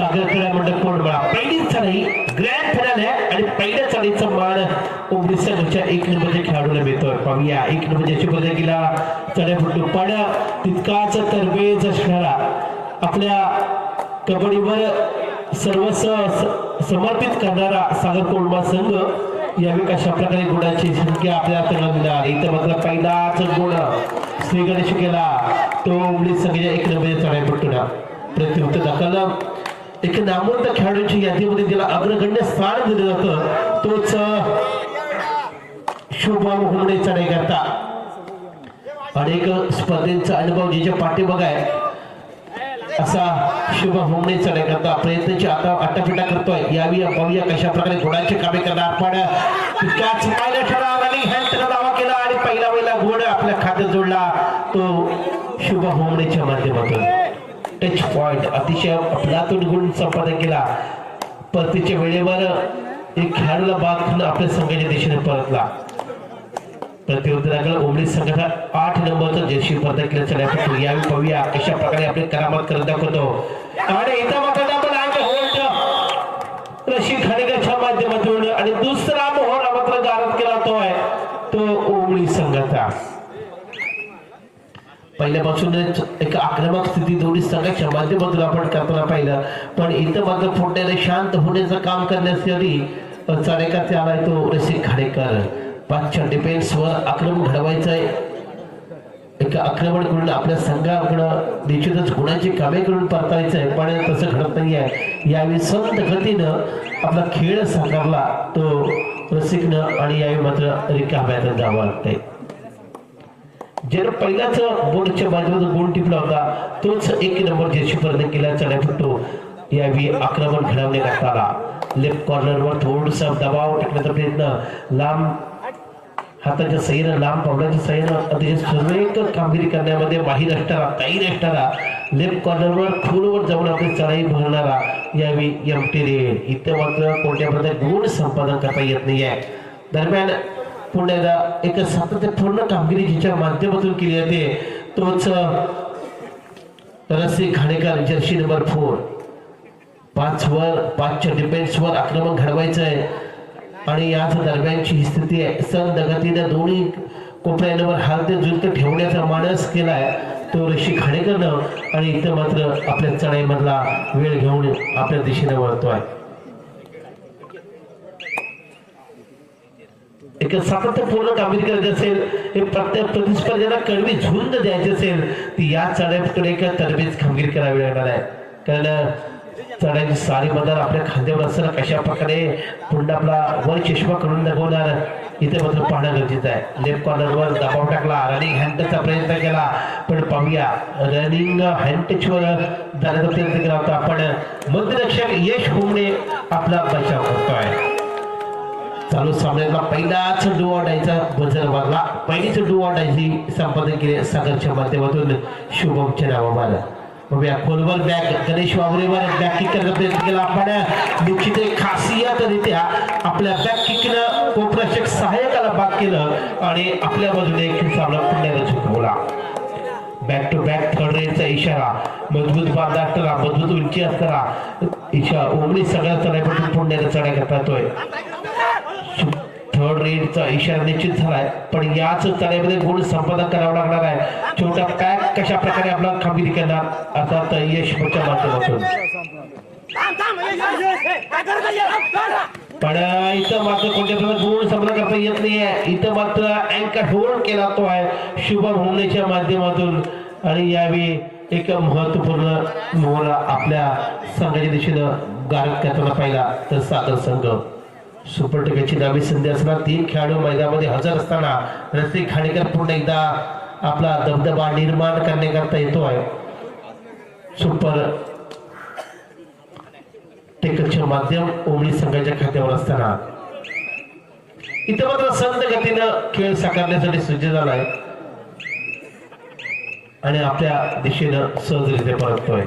सागर क्रीडा मंडळ कोंडमाळा पहिली चढाई ग्रँड फिनाले आणि पहिल्या चढाईचा मान ओबीसी संघाच्या 1 नंबरच्या खेळाडूला मिळतोय. पाहूया 1 नंबरच्या स्पर्धेला चढाईपटू पण तितकाच तरबेज असणारा आपल्या कबड्डीवर सर्वस्व समर्पित करणारा सागर कोंडमाळा संघ यावेळी कशा प्रकारे गुणाची संख्या आपल्या तळाला इथं मात्र पहिलाच गुण श्री गणेश केला तो उमडी संघाच्या 1 नंबरच्या चढाईपटूला प्रत्युत्तर दाखल एक नामवंत खेळाडूंच्या यादीमध्ये त्याला अग्रगण्य स्थान दिलं जातं तोच शुभम हुमणे चढाई करता अनेक स्पर्धेचा अनुभव ज्याच्या पाठीमागे आहे असा शुभम हुमणे चढाई करता प्रयत्नाची आता अट्टापिटा करतोय. यावी पाहूया कशा प्रकारे घोडाचे कामे करणार पण तितक्याच पाहिलं ठराव आणि हँडला दावा केला आणि पहिला घोड आपल्या खात्यात जोडला तो शुभम हुमणेच्या माध्यमातून टच पॉइंट अतिशय अफलातून गुण संपादन केला. परतीच्या वेळेवर एक खेळाडूला बाद आपल्या संघाच्या दिशेने परतला. प्रत्युत्तराकडे उमडी संघाचा 8 नंबरचा जर्सी स्पर्धा केला चढाई यावेळी पाहूया कशा प्रकारे आपले करामत करत दाखवतो आणि इथं मात्र डबल हँड होल्ड रशीद खाडेकरच्या माध्यमातून आणि दुसरा मोहरा मात्र गारद केला तो उमडी संघाचा. पहिल्यापासूनच एक आक्रमक स्थिती दोन्ही संघाच्या माध्यमातून आपण करताना पाहिलं पण इथं मात्र फोडण्याला शांत होण्याचं काम करण्यासाठी चढाईकरते आलाय तो रशीद खाडेकर. पाचच्या डिफेन्सवर आक्रमण घडवायचंय एक आक्रमण करून आपल्या संघाकडं निश्चितच गुणाची कामे करून परतायचंय पण तसं घडत नाहीये. यावेळी संत गतीनं आपला खेळ साकारला तो रसिकनं आणि यावेळी मात्र रिकाम्यात जावं लागतंय. ज्यानं पहिलाच बोर्डच्या बाजूला गुण टिपला होता तोच 1 नंबर जर्सी स्पर्धा केला चढाईपटू यावेळी आक्रमण घडवण्यात आला. लेफ्ट कॉर्नरवर थोडसा दबाव टाकण्याचा प्रयत्न लांब हाताच्या सहीनं लांब पावलाच्या सहीनं अतिशय सुरेख कामगिरी करण्यामध्ये माहीर असणारा तैर असणारा लेफ्ट कॉर्नरवर खोलवर जाऊन आपली चढाई भरणारा यावेळी एमटी रेड इथं मात्र कोणत्या प्रकारे गुण संपादन करता येत नाही आहे. दरम्यान पुण्याला एक सातत्यपूर्ण कामगिरी जिच्या माध्यमातून केली जाते तोच रसिक खाडेकर जर्सी नंबर 4 5च्या डिफेन्सवर आक्रमण घडवायचंय आणि याच दरम्यानची ही स्थिती आहे. संत गतीने दोन्ही कोपऱ्यांवर हालते जुलते ठेवण्याचा मानस केलाय तो ऋषी खाडेकरनं आणि इथं मात्र आपल्या चढाईमधला वेळ घेऊन आपल्या दिशेने वळतोय. एक सातत्यपूर्ण कामगिरी करायची असेल हे प्रत्येक प्रतिस्पर्धेला कडवी झुंज द्यायची असेल ती या चढाईकडे एक तरबेज कामगिरी करावी लागणार आहे कारण चढाईची सारी मदार आपल्या खांद्यावर असताना कशा प्रकारे पुन्हा आपला वर चष्मा करून दाखवणार इथे मात्र पाहणं गरजेचं आहे. लेफ्ट कॉर्नरवर दबाव टाकला रनिंग हँडचा प्रयत्न केला पण पाहूया रनिंग हँडटचवर जाण्याचा प्रयत्न केला होता पण मध्यरक्षक यश हुमणे आपला बचाव करतोय. चालू सामन्याला पहिलाच डू ऑर डायचा बजर वाजला पहिलीच डू ऑर डायची संपादन केले सागरच्या माध्यमातून शुभमच्या नावावर. खोलवर बॅक गणेश वावरेवर बॅक किक करण्याचा प्रयत्न केला आपण निश्चित खासियतरित्या आपल्या बॅक किकनं कोपरक्षक सहाय्यकाला बाद केलं आणि आपल्या बाजूने एक सामना पुण्याला झुकवला. बॅक टू बॅक थर्ड रेडचा इशारा मजबूत बांध असताना मजबूत उंची असताना इशारा उमडी सगळ्या चढाईपटून पुण्याला चढाई करता येतोय. थर्ड रेडचा इशारा निश्चित झालाय पण याच चढाईमध्ये गुण संपादन करावं लागणार आहे. छोटा पॅक कशा प्रकारे आपला कामगिरी करणार अर्थात यशच्या माध्यमातून पण इथं मात्र कोणत्या प्रकारे गुण संपादन करता येत नाहीये. इथं मात्र अँकर होल्ड केला तो आहे शुभम हुमणेच्या माध्यमातून आणि यावेळी एक महत्वपूर्ण मोहरा आपल्या संघाच्या दिशेनं गारद करताना पाहिला तर सागर संघ सुपर टेकाची नवी संधी असणार 3 खेळाडू मैदानामध्ये हजर असताना रसिक खाडेकर पुन्हा एकदा आपला दबदबा निर्माण करण्याकरता येतोय. सुपर टेकरचे माध्यम उमडी संघाच्या खात्यावर असताना इथं मात्र संत गतीनं खेळ साकारण्यासाठी सज्ज झालाय आणि आपल्या दिशेनं सहजरित्या परततोय.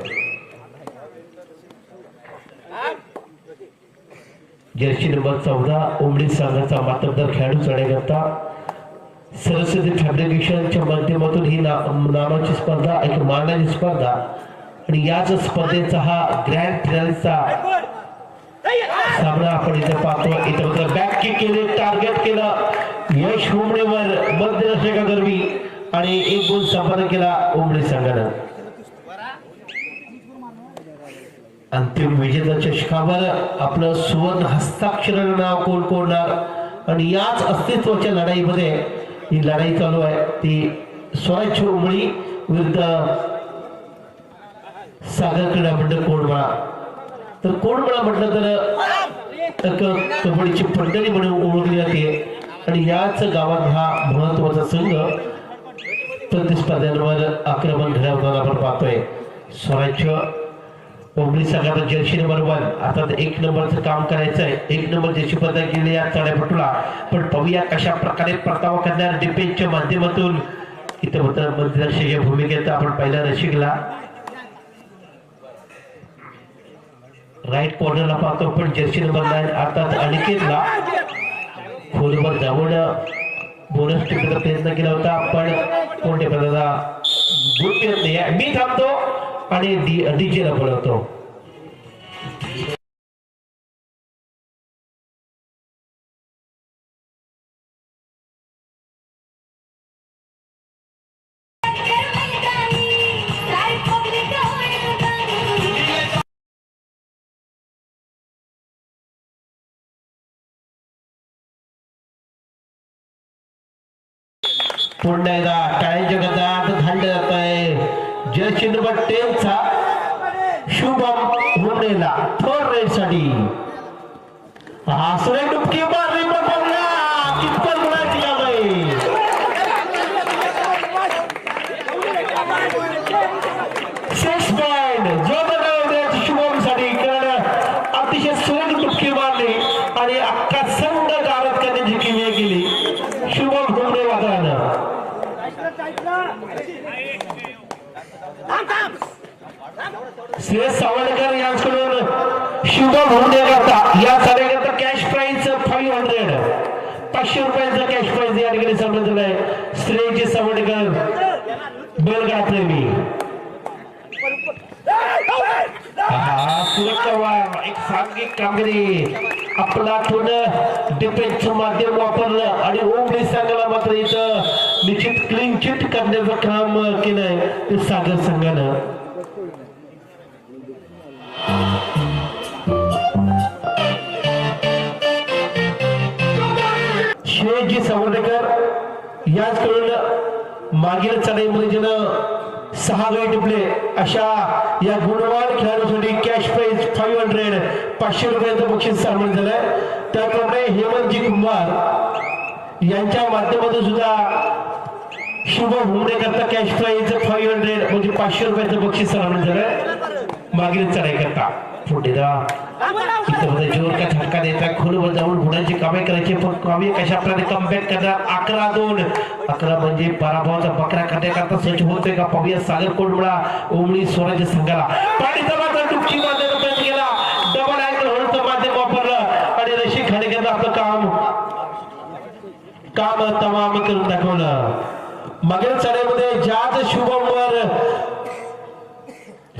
जर्सी नंबर 14 उमडी संघाचा मातब्बर खेळाडू चढाई करता सरस्वती फॅब्रिकेशनच्या माध्यमातून ही नामाची स्पर्धा एक मानाची स्पर्धा आणि याच स्पर्धेचा हा ग्रँड फिनालेचा सामना आपण इथे पाहतो. इथे मात्र बॅक किक केले, टार्गेट केलं यश उमरेवर मध्यरक्षका गरवी आणि एक गोल संपादन केला उमरे संघानं. अंतिम विजेता चषकावर आपलं सुवर्ण हस्ताक्षरानं नाव कोण कोरणार आणि याच अस्तित्वाच्या लढाईमध्ये ही लढाई चालू आहे ती स्वराज्य उमरी विरुद्ध सागर क्रीडा मंडळ कोंडमाळा. तर कोंडमाळा म्हटलं तर कबड्डीची पंढरी म्हणून ओळखली जाते आणि याच गावात हा महत्वाचा संघ प्रतिस्पर्ध्यांवर आक्रमण घडवताना आपण पाहतोय. स्वराज्य उमरी संघाचा जर्सी नंबर 1 अर्थात 1 नंबरचं काम करायचं आहे. 1 नंबर जर्सी पदक गेले या चढापटूला. पण पाहूया कशा प्रकारे परतावा करणार डिफेन्सच्या माध्यमातून. इथे मात्र मध्यरक्षकाच्या भूमिकेत आपण पहिला रसिकला राईट कॉर्नरला पाहतो पण जर्सी नंबर 9 अर्थात अनिकेतला खोलवर जाऊन बोनस टिपण्याचा प्रयत्न केला होता पण कोणत्या पदाला गुड केलं नाही. मी थांबतो आणि डीजेला बोलवतो. पुन्हा एकदा टाळ्यांच्या गदात धाडलं जात आहे जर्सी नंबर 10 चा शुभम हुमरेला थर्ड रेड साठी. हा सुरेख डुबकी मारली बघा कितपत गुणाची यावं. सिक्स पॉइंट जो बघा शुभम साठी कारण अतिशय सुरेख डुबकी मारली आणि अख्खा संघ गावात करण्याची किमया केली शुभम हुमरे वादळानं. श्रेयस सावळकर यांच्याकडून शुभम हुमरेकरता या सामन्याकरता कॅश प्राइज 500 500 रुपयांचं कॅश प्राइज या ठिकाणी समजलं झालंय. श्रेयस सावळकर बैलगाडा प्रेमी एक सांघिक कामगिरी आपला थोडं डिफेन्सचं माध्यम वापरलं आणि उमरी संघाला मात्र इथं निश्चित क्लीन चिट करण्याचं काम केलंय ते सागर संघानं. श्रेयसजी सावळकर याचकडून मागील चढाईमध्ये ज्यानं 6 गडी टिपले अशा या गुणवान खेळाडूसाठी कॅश प्राइज 500 500 रुपयांचं बक्षीस सामील झालंय. त्याप्रमाणे हेमंतजी कुंभार यांच्या माध्यमातून सुद्धा शुभम हुमरेकरता कॅश प्राइज 500 म्हणजे 500 रुपयांचं बक्षीस सामील झालंय मागील चढाई करता. पुढे जोर का झटका द्यायचा खोलवर जाऊन गुणांची कामे करायची पण कामे कशा प्रकारे कमबॅक करणार. 11-2 11 म्हणजे पराभवाचा बकरा करण्याकरता सज्ज होतोय का पाहूया सागर कोंडमाळा उमरी स्वराज्य संघाला. पाणीचा मात्र डुबकी मारण्याचा प्रयत्न केला डबल अँगल होल्डचं माध्यम वापरलं आणि रशीद खाडेकरनं आपलं काम तमाम करून दाखवलं. मागील चढाईमध्ये ज्याच शुभमवर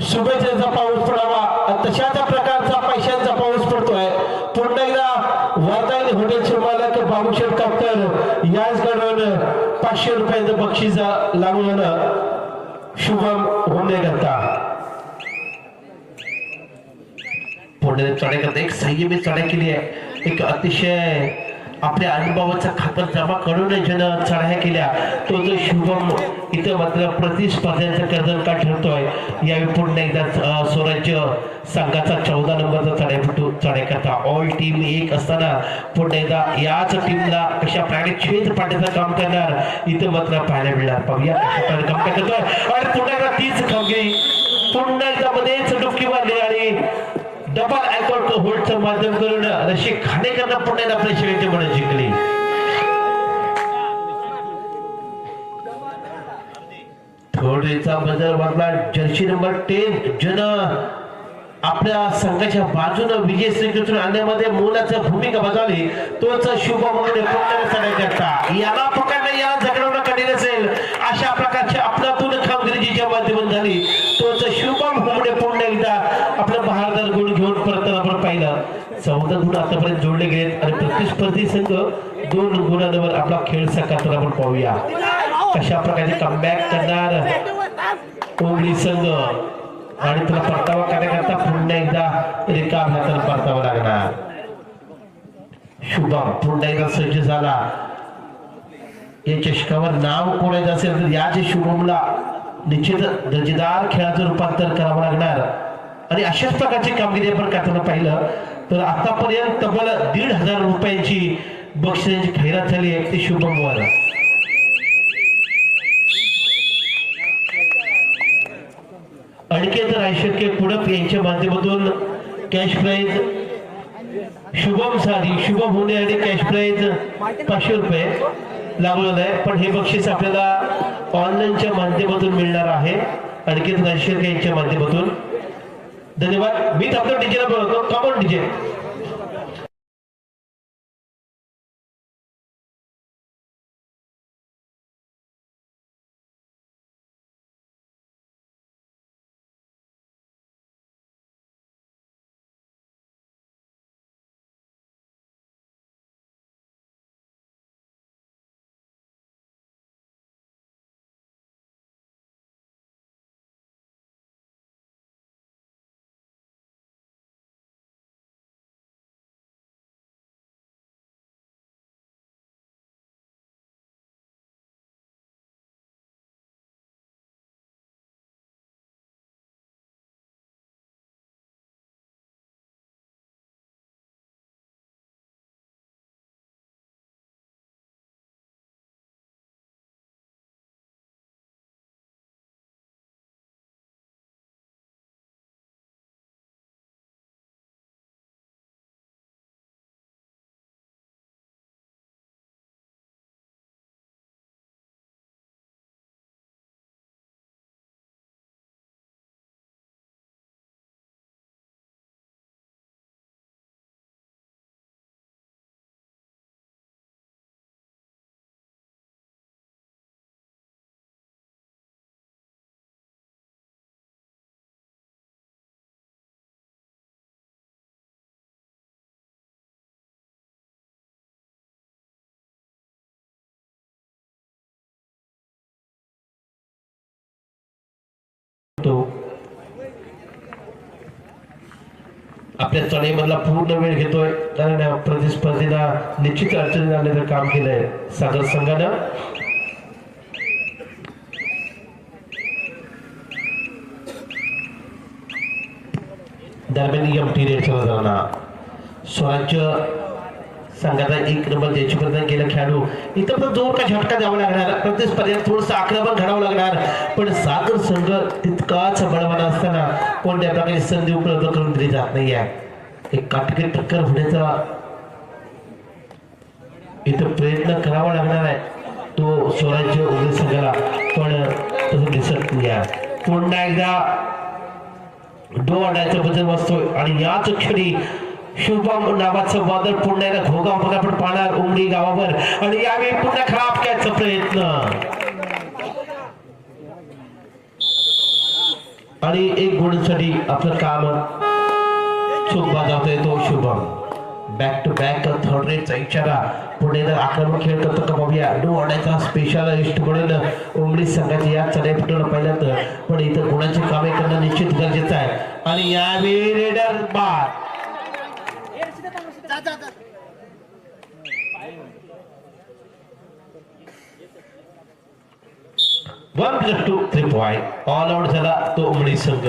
शुभेच्छेचा पाऊस पडावा तशाच प्रकारचा पैशांचा पाऊस पडतोय. पुन्हा एकदा वातावरण हॉटेलचे मालक बाबूशेठ कापकर याचकडून 500 रुपयांचं बक्षीस लागून शुभम हुमरेकरता. पुढे चढाई करता एक संयमी चढाई केली आहे. एक अतिशय आपल्या अनुभवाचा खातर जमा करून ज्यानं चढाया केल्या तो जो शुभम इथं मात्र प्रतिस्पर्ध्यांचं कर्जन का ठरतोय. यावेळी पुन्हा एकदा स्वराज्य संघाचा 14 नंबरचा चढाईपटू चढाई करता. ऑल टीम एक असताना पुन्हा एकदा याच टीमला कशा प्रकारे छेद पाडण्याचं काम करणार इथं मात्र पाहायला मिळणार. पाहूया कशा प्रकारे काम करतोय आणि पुन्हा एकदा तीच कामगिरी पुन्हा एकदा मध्येच डुबकी मारली आणि डबल अँकल होल्डचं माध्यम करून रशीद खाडेकरनं पुन्हा एकदा प्रेक्षकांची मनं जिंकली. थोडेचा बदल वाटला जर्सी नंबर 10 ज्यानं आपल्या संघाच्या बाजूने विजय संकेतून आणण्यामध्ये मोलाची भूमिका बजावली तोच शुभम हुमरे करता. याला पकडणं याला झगडवणं कठीण असेल अशा प्रकारच्या आपल्यातून कामगिरीच्या माध्यमातून झाली तोच शुभम हुमरे आपलं बहारदार गुण घेऊन परत आपण पाहिलं 14 गुण आतापर्यंत जोडले गेलेत आणि प्रतिस्पर्धी संघ 2 गुणांवर आपला खेळ साकारताना आपण पाहूया कशा प्रकारे कमबॅक करणार ओमली संघ आणि तुला परतावा करण्याकरता पुन्हा एकदा रिकाम हाताला परतावा लागणार शुभम पुन्हा एकदा सज्ज झाला या चषकावर नाव कोणाचं असेल तर या शुभमला निश्चित दर्जेदार खेळाचं रूपांतर करावं लागणार आणि अशाच प्रकारची कामगिरी आपण करताना पाहिलं तर आतापर्यंत तब्बल 1,500 रुपयांची बक्षिसाची खैरात झाली आहे ती शुभमवर अनिकेत रायशेळके पुढप यांच्या माध्यमातून कॅश प्राइज शुभम सारी शुभम होणे आणि कॅश प्राइज 500 रुपये लागलेलं आहे पण हे बक्षीस आपल्याला ऑनलाईनच्या माध्यमातून मिळणार आहे अनिकेत रायशेळके यांच्या माध्यमातून धन्यवाद मी आपल्या डीजेला बोलवतो कॉमन डीजे आपल्या चढाईमधला पूर्ण वेळ घेतोय कारण प्रतिस्पर्धीला निश्चित अडचणी आणण्याचं काम केलंय सागर संघानं दरम्यान एमटी रेड स्वराज्य संघाचा 1 नंबर ज्याची प्रदान केला खेळाडू इथं पण जोर का झटका द्यावा लागणार प्रतिस्पर्धेत थोडस आक्रमण घडावं लागणार पण सागर संघ तितकाच बळवान असताना कोणत्या प्रकारे संधी उपलब्ध करून दिली जात नाहीये एक काटकी टक्कर होण्याचा इथं प्रयत्न करावा लागणार आहे तो स्वराज्य उमेद संघाला पण तसं दिसत नाही पुन्हा एकदा डोळ्याचा बदल बसतोय आणि याच क्षणी शुभम नावाचं वादळ पुन्हा एकदा घोगाव आपण पाहणार उमडी गावावर आणि यावेळी पुन्हा खराब करायचा प्रयत्न आणि 1 गुणांसाठी आपलं काम चूक बजावतोय तो Shubham back to back third रेटचा इशारा पुढे जर आक्रमक खेळ करतो का बघूया डोळ्याचा स्पेशलिस्ट म्हणून उमडी संघाची या चढाईपटून पाहिलं तर पण इथं गुणांची कामे करणं निश्चित गरजेचं आहे आणि यावेळी रेडर बाद 1+2 3 पॉइंट ऑल आउट झाला तो उमडी संघ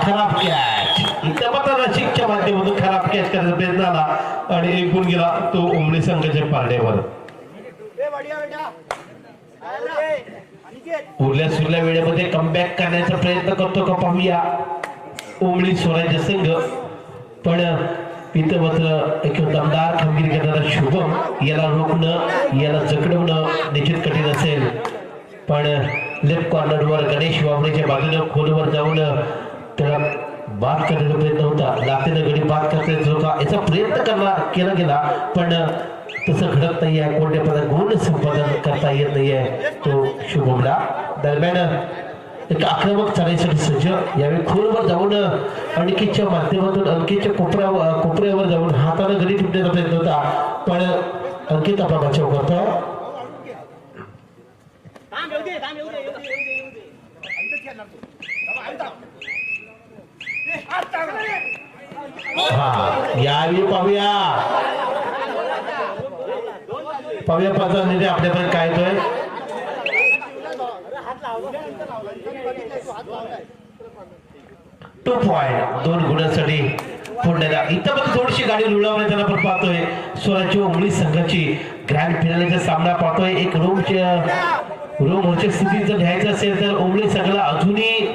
खराब कॅच इथं मात्र रसिकच्या माध्यमातून खराब कॅच करायचा प्रयत्न झाला आणि 1 गुण गेला तो उमडी संघाच्या पारड्यावर उरल्या सुरल्या वेळेमध्ये कमबॅक करण्याचा प्रयत्न करतो का पाहूया उमडी स्वराज्य संघ पण इथं मात्र एक दमदार कामगिरी करणारा शुभम याला रोखणं याला जखडवणं निश्चित कठीण असेल पण लेफ्ट कॉर्नरवर गणेश वावणीच्या बाजूने खोलवर जाऊन त्याला बाद करण्याचा प्रयत्न होता. लागतेला गडी बाद करता होता याचा प्रयत्न केला गेला पण तसं घडत नाहीये. कोणत्या पदार्थ गुण संपादन करता येत नाहीये तो शुभमला. दरम्यान एक आक्रमक चालण्यासाठी सज्ज यावेळी खोलवर जाऊन अणकेच्या माध्यमातून अणकेच्या कोपऱ्यावर जाऊन हाताने गडी टिपण्याचा प्रयत्न होता पण अंकित आपला बचाव करतो. यावेळी पाहूया पाहता निधी आपल्यापर्यंत काय येतोय. 2 पॉइंट 2 गुणांसाठी पुण्याला. इथं पण थोडीशी गाडी रुळवणे त्याला आपण पाहतोय. स्वराज्य उमळी संघाची ग्रँड फिनालेचा सामना पाहतोय. एक रोमच्या स्थितीत जर घ्यायचं असेल तर उमळी संघाला अजूनही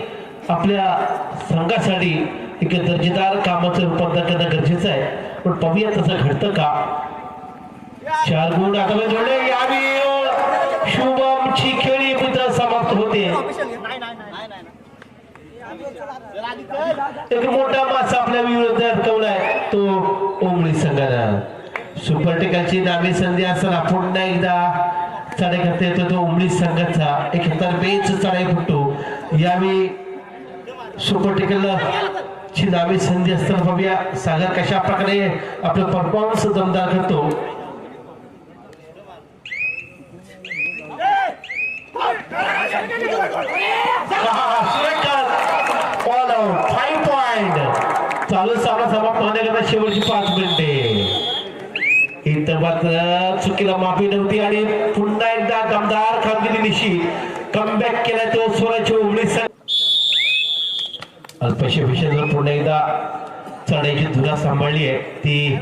आपल्या संघासाठी एक दर्जेदार कामाचं रूपांतर करणं गरजेचं आहे. पण पाहूया तसं घडतं का. 4 गुण आता जोडले. यावी शुभमची खेळी मित्र समाप्त होते. एक मोठा मासा आपल्या विरुद्ध अडकवलाय तो उमळी संघानं. सुपर टेकलची नामी संधी असताना पुन्हा एकदा चढाई करता येतो तो उमळी संघाचा. एक तरबेज चढाईपटू यावेळी सुपर टेकल ची नामी संधी असताना पाहूया सागर कशा प्रकारे आपलं परफॉर्मन्स दमदार करतो. चालू सामना समाप्त होण्याकरता शेवटची 5 मिनिटे. इथं मात्र चुकीला माफी नव्हती आणि पुन्हा एकदा दमदार कामगिरीनिशी कमबॅक केला तो स्वराज्य उमळी संघ. अल्पशे विषयावर पुन्हा एकदा चढाईची धुरा सांभाळली आहे ती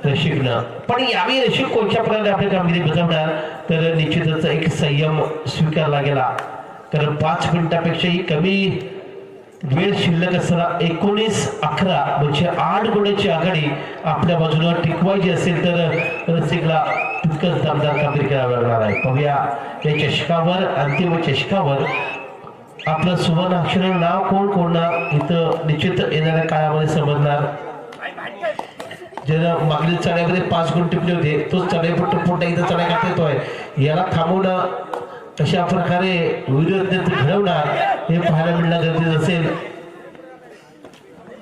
रशिकनं. पण यावेळी रशिक कोणत्या प्रकारे आपली कामगिरी बजावणार तर निश्चितच एक संयम स्वीकारला गेला. कारण 5 मिनिटापेक्षाही कमी वेळ शिल्लक असताना 19-11 म्हणजे 8 गुणांची आघाडी आपल्या बाजूला टिकवायची असेल तर रसिकला तितकंच दमदार कामगिरी करावी लागणार आहे. पाहूया या चषकावर अंतिम चषकावर आपलं सुवर्ण अक्षर नाव कोण इथं निश्चित येणाऱ्या काळामध्ये समजणार. ज्याला मागील चढाईमध्ये 5 गुण टिपले होते तोच चढाईपट्टू पुन्हा एकदा चढाई करता येतोय. याला थांबवणं कशा प्रकारे विरोध घडवणार हे पाहायला मिळणं गरजेचं असेल.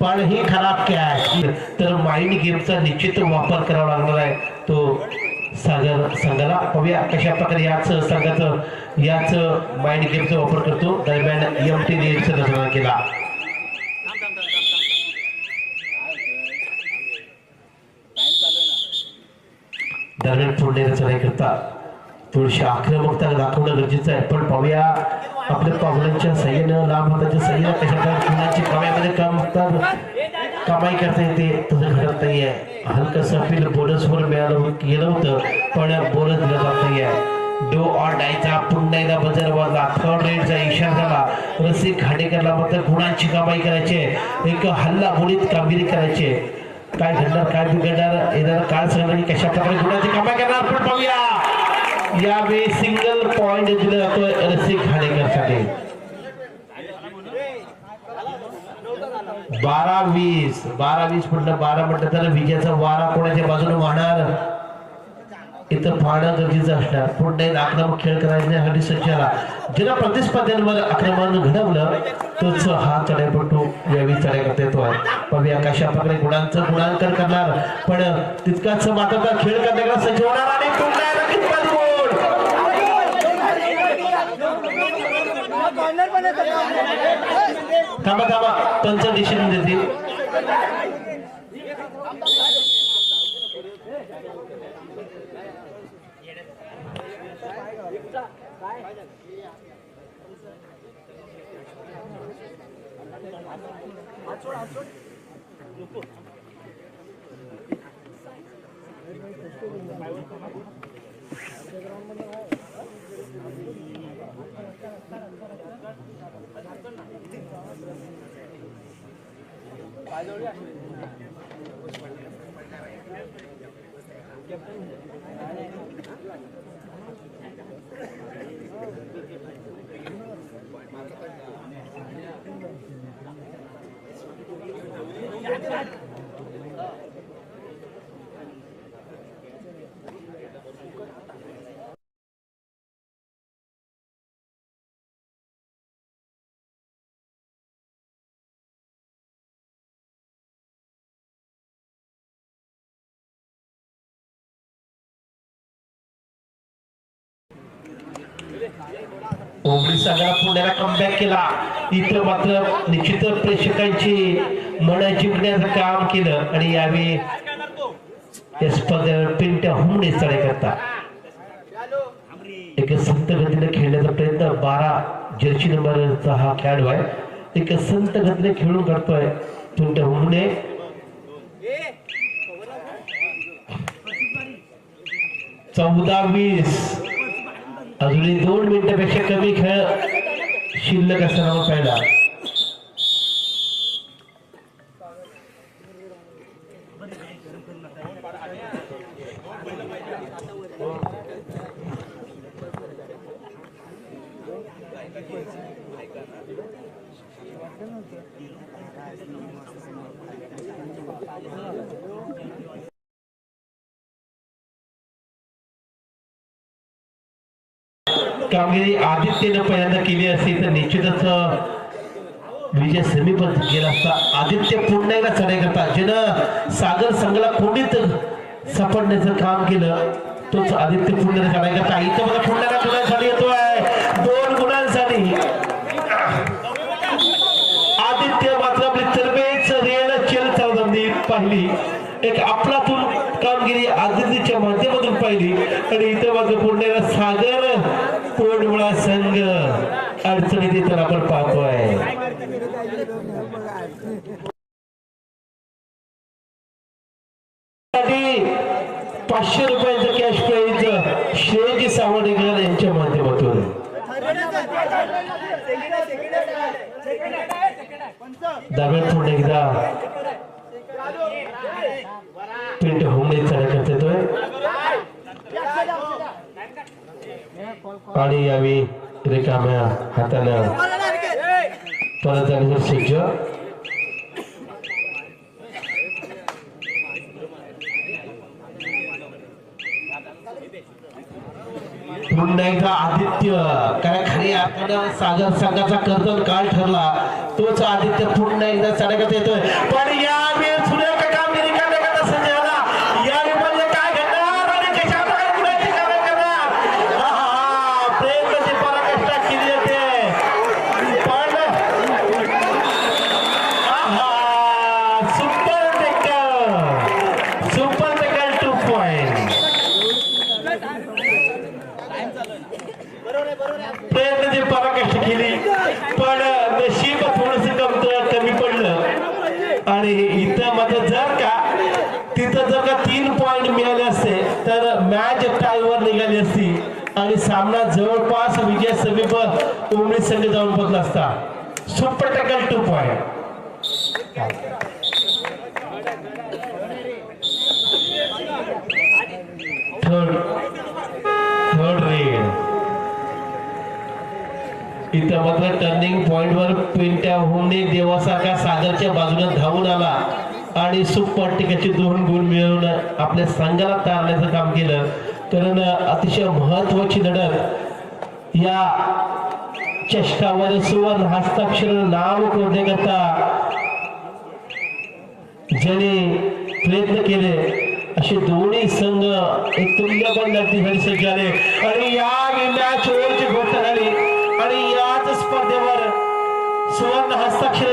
पण ही खराब कॅच तर माइंड गेमचा निश्चित वापर करावा लागणार आहे तो सागर संघाला. पाहूया कशा प्रकारे याच माइंड गेमचा वापर करतो. दरम्यान एमटी नीडचा रचना केला. दरम्यान पुढे रचना करता थोडीशी आक्रमकता दाखवणं गरजेचं आहे. पण पाहूया आपल्या पावलांच्या सहाय्यानं लांब हाताच्या सहाय्यानं कशा कुणाची कमाईमध्ये कमाई करता येते तसं घडत नाहीये. हलकंसं अपील बोनसवर गेलं होतं पण बोनस दिला जात नाहीये. डो ऑर डायचा पुन्हा एकदा बजर वाजला. 3rd रेडचा इशारा झाला. रसिक घाडेकरला मात्र गुणांची कमाई करायची. एक हल्ला गुणित कामगिरी करायची. काय घडणार काय बिघडणार येणारा काळ सांगणार की कशा प्रकारे गुणांची कमाई करणार. पण पाहूया यावेळी सिंगल पॉइंट दिला जातोय रसिक घाडेकरसाठी. 12-20 पुन्हा 12 म्हटलं तर विजयाचा वारा कोणाच्या बाजूने वाहणार इथं पाहणं गरजेचं असणार. पुन्हा आक्रमक खेळ करण्यासाठी सज्जाला ज्याला प्रतिस्पर्ध्यांवर आक्रमण घडवलं तोच हा चढाईपटू यावेळी चढाई करता येतोय. पाहूया कशा प्रकारे गुणांचं गुणांकन करणार पण तितकाच मात्र खेळ करण्याला सज्ज होणार. आणि पुन्हा थांबा पंच डिसिजन देतील. उमरी संघाला पुण्याला कमबॅक केला. इथं मात्र निश्चित प्रेक्षकांची मन जिंकण्याचं काम केलं आणि यावेळी या स्पर्धेवर पिंट्या हुमणे चढाई करता एक संत गतीने खेळण्याचा प्रयत्न 12 जर्सी नंबरचा हा खेळाडू आहे. एक संत गतीने खेळून करतोय पिंट्या हुमणे. चौदा 20 अजूनही 2 मिनिटापेक्षा कमी खेळ शिल्लक असताना पहिला कामगिरी आदित्यने पहिल्यांदा केली असती तर निश्चितच विजय समीपत गेला असता. आदित्य पुन्हा एकदा चढाई करता ज्यानं सागर संघाला कोंडीत सापडण्याचं काम केलं तोच आदित्य पुन्हा चढाई करता. इथं मला पुन्हा गुणांसाठी येतोय 2 गुणांसाठी. आदित्य मात्र आपली तरबेज रेल चल चालवताना पाहिली. एक आपलातून कामगिरी आदित्यच्या माध्यमातून पाहिली आणि इथं मात्र पुन्हा सागर कोंडमुळा संघ अडचणीत येताना आपण पाहतोय. 500 रुपयांचं कॅश प्राइज श्रेयजी सावडेकर यांच्या माध्यमातून. दरम्यान पुन्हा एकदा पिंट्या हुमणे चढाई करत येतोय आणि यावेळी रिकाम्या हातानं परत जाण्याचं सज्ज. पुन्हा एकदा आदित्य काय खरी आपण सागर संघाचा कर्तन काळ ठरला तोच आदित्य पुन्हा एकदा चढत येतोय. पण यावेळी सुरेख कामगिरी करण्याकरता संजय आला. यावेळी म्हणजे काय घडणार आणि कशा प्रकारे गुणांची कामे करणार प्रेमची पराकाष्ठा केली जाते. पण सुपर टेकल 2 पॉइंट. प्रयत्नाची पराकाष्ठा केली पण नशीब थोडंसं कमी पडलं आणि इथं मात्र जर का तिथं जर का 3 पॉइंट मिळाले असते तर मॅच टायवर निघाली असती आणि सामना जवळपास विजय समीप उमरी संघ जाऊन बसला असता. Super tackle 2 point. Third red. इथं मात्र टर्निंग पॉइंट वर पिंट्या हुमणे देवासारखा सागरच्या बाजूने धावून आला आणि सुपर टिकाचे 2 गुण मिळवून आपल्या संघाला तारण्याचं काम केलं. कारण अतिशय महत्वाची लढत या चषकावर सुवर्ण हस्ताक्षर नाव कोरण्याकरता ज्याने प्रयत्न केले असे दोन्ही संघ एक तुल्यबळ लढतीसाठी सज्ज झाले आणि या मॅच ओव्हरची घोषणा झाली आणि याच स्पर्धेवर सुवर्ण हस्ताक्षर